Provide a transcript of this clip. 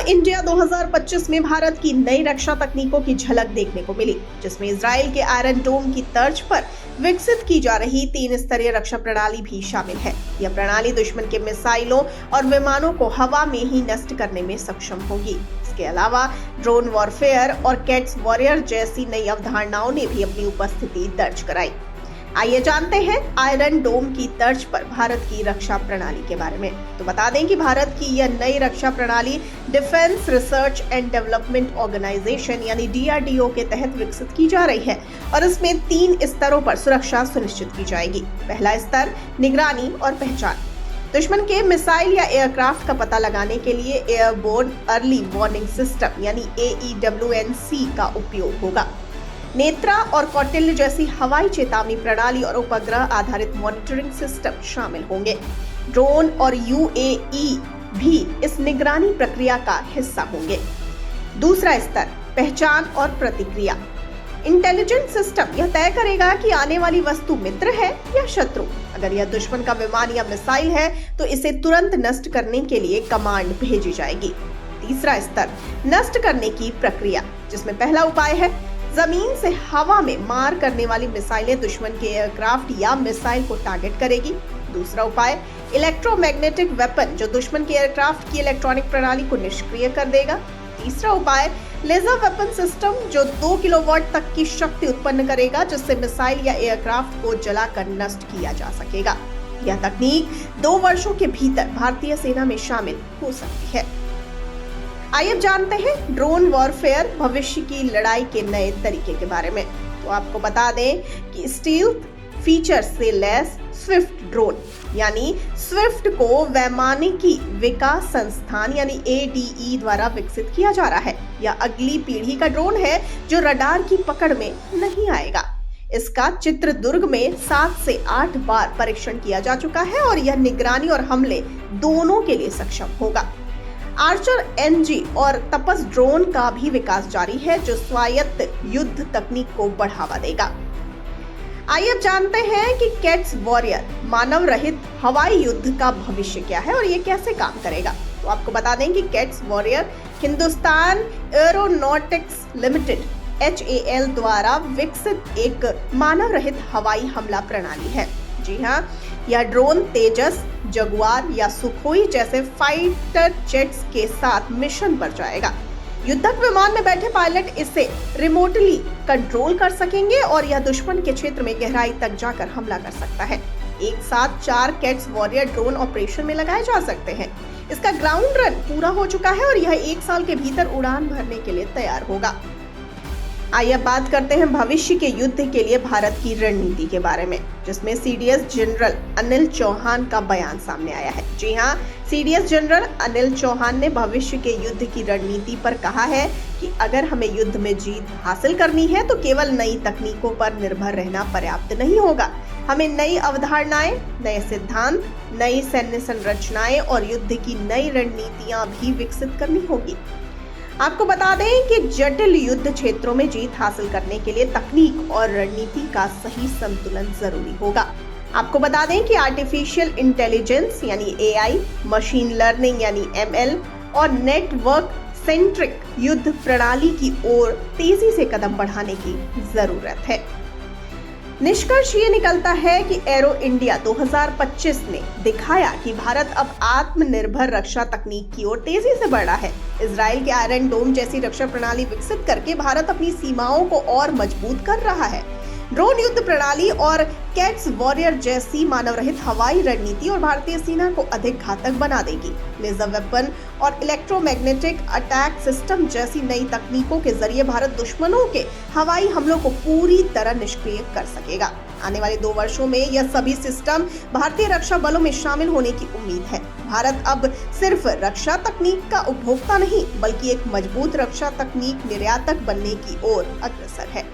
India 2025 में भारत की नई रक्षा तकनीकों की झलक देखने को मिली, जिसमें इजराइल के आयरन डोम की तर्ज पर विकसित की जा रही 3 स्तरीय रक्षा प्रणाली भी शामिल है। यह प्रणाली दुश्मन के मिसाइलों और विमानों को हवा में ही नष्ट करने में सक्षम होगी। इसके अलावा ड्रोन वॉरफेयर और कैट्स वॉरियर जैसी नई अवधारणाओं ने भी अपनी उपस्थिति दर्ज कराई। आइए जानते हैं आयरन डोम की तर्ज पर भारत की रक्षा प्रणाली के बारे में। तो बता दें कि भारत की यह नई रक्षा प्रणाली defence research and development organisation यानी DRDO के तहत विकसित की जा रही है और इसमें 3 स्तरों पर सुरक्षा सुनिश्चित की जाएगी। पहला स्तर निगरानी और पहचान। दुश्मन के मिसाइल या एयरक्राफ्ट का पता लगाने के लिए एयरबोर्न अर्ली वार्निंग सिस्टम यानी AEWNC का उपयोग होगा। नेत्रा और कौटिल्य जैसी हवाई चेतावनी प्रणाली और उपग्रह आधारित मॉनिटरिंग सिस्टम शामिल होंगे। ड्रोन और UAE भी इस निगरानी प्रक्रिया का हिस्सा होंगे। दूसरा स्तर पहचान और प्रतिक्रिया। इंटेलिजेंट सिस्टम यह तय करेगा कि आने वाली वस्तु मित्र है या शत्रु। अगर यह दुश्मन का विमान या मिसाइल है तो इसे तुरंत नष्ट करने के लिए कमांड भेजी जाएगी। तीसरा स्तर नष्ट करने की प्रक्रिया, जिसमें पहला उपाय है जमीन से हवा में मार करने वाली मिसाइलें दुश्मन के एयरक्राफ्ट या मिसाइल को टारगेट करेगी। दूसरा उपाय इलेक्ट्रोमैग्नेटिक वेपन, जो दुश्मन के एयरक्राफ्ट की इलेक्ट्रॉनिक प्रणाली को निष्क्रिय कर देगा। तीसरा उपाय लेजर वेपन सिस्टम, जो 2 किलोवाट तक की शक्ति उत्पन्न करेगा, जिससे मिसाइल या एयरक्राफ्ट को जलाकर नष्ट किया जा सकेगा। यह तकनीक 2 वर्षों के भीतर भारतीय सेना में शामिल हो सकती है। आइए अब जानते हैं ड्रोन वॉरफेयर भविष्य की लड़ाई के नए तरीके के बारे में। तो आपको बता दें कि स्टील्थ फीचर से लैस स्विफ्ट ड्रोन यानी स्विफ्ट को वैमानिकी विकास संस्थान यानी ADE द्वारा विकसित किया जा रहा है। यह अगली पीढ़ी का ड्रोन है जो रडार की पकड़ में नहीं आएगा। इसका चित्रदुर्ग में 7 से 8 बार परीक्षण किया जा चुका है और यह निगरानी और हमले दोनों के लिए सक्षम होगा। आर्चर NG और तपस ड्रोन का भी विकास जारी है, जो स्वायत्त युद्ध तकनीक को बढ़ावा देगा। आइए अब जानते हैं कि कैट्स वॉरियर मानव रहित हवाई युद्ध का भविष्य क्या है और ये कैसे काम करेगा। तो आपको बता दें कि cats warrior Hindustan aeronautics limited HAL द्वारा विकसित एक मानव रहित हवाई हमला प्रणाली है। जी हाँ, यह ड्रोन तेजस, जगुआर या सुखोई जैसे फाइटर जेट्स के साथ मिशन पर जाएगा। युद्धक विमान में बैठे पायलट इसे रिमोटली कंट्रोल कर सकेंगे और यह दुश्मन के क्षेत्र में गहराई तक जाकर हमला कर सकता है। एक साथ 4 कैट्स वॉरियर ड्रोन ऑपरेशन में लगाए जा सकते हैं। इसका ग्राउंड रन पूरा हो चुका है और यह 1 साल के भीतर उड़ान भरने के लिए तैयार होगा। आइए बात करते हैं भविष्य के युद्ध के लिए भारत की रणनीति के बारे में, जिसमें CDS जनरल अनिल चौहान का बयान सामने आया है। जी हाँ, CDS जनरल अनिल चौहान ने भविष्य के युद्ध की रणनीति पर कहा है कि अगर हमें युद्ध में जीत हासिल करनी है तो केवल नई तकनीकों पर निर्भर रहना पर्याप्त नहीं होगा। हमें नई अवधारणाएं, नए सिद्धांत, नई सैन्य संरचनाएं और युद्ध की नई रणनीतियां भी विकसित करनी होगी। आपको बता दें कि जटिल युद्ध क्षेत्रों में जीत हासिल करने के लिए तकनीक और रणनीति का सही संतुलन जरूरी होगा। आपको बता दें कि आर्टिफिशियल इंटेलिजेंस यानी AI, मशीन लर्निंग यानी ML और नेटवर्क सेंट्रिक युद्ध प्रणाली की ओर तेजी से कदम बढ़ाने की जरूरत है। निष्कर्ष ये निकलता है कि एरो इंडिया 2025 ने दिखाया कि भारत अब आत्मनिर्भर रक्षा तकनीक की ओर तेजी से बढ़ रहा है। इजराइल के आयरन डोम जैसी रक्षा प्रणाली विकसित करके भारत अपनी सीमाओं को और मजबूत कर रहा है। ड्रोन युद्ध प्रणाली और कैट्स वॉरियर जैसी मानव रहित हवाई रणनीति और भारतीय सेना को अधिक घातक बना देगी। लेजर वेपन और इलेक्ट्रोमैग्नेटिक अटैक सिस्टम जैसी नई तकनीकों के जरिए भारत दुश्मनों के हवाई हमलों को पूरी तरह निष्क्रिय कर सकेगा। आने वाले 2 वर्षों में यह सभी सिस्टम भारतीय रक्षा बलों में शामिल होने की उम्मीद है। भारत अब सिर्फ रक्षा तकनीक का उपभोक्ता नहीं, बल्कि एक मजबूत रक्षा तकनीक निर्यातक बनने की ओर अग्रसर है।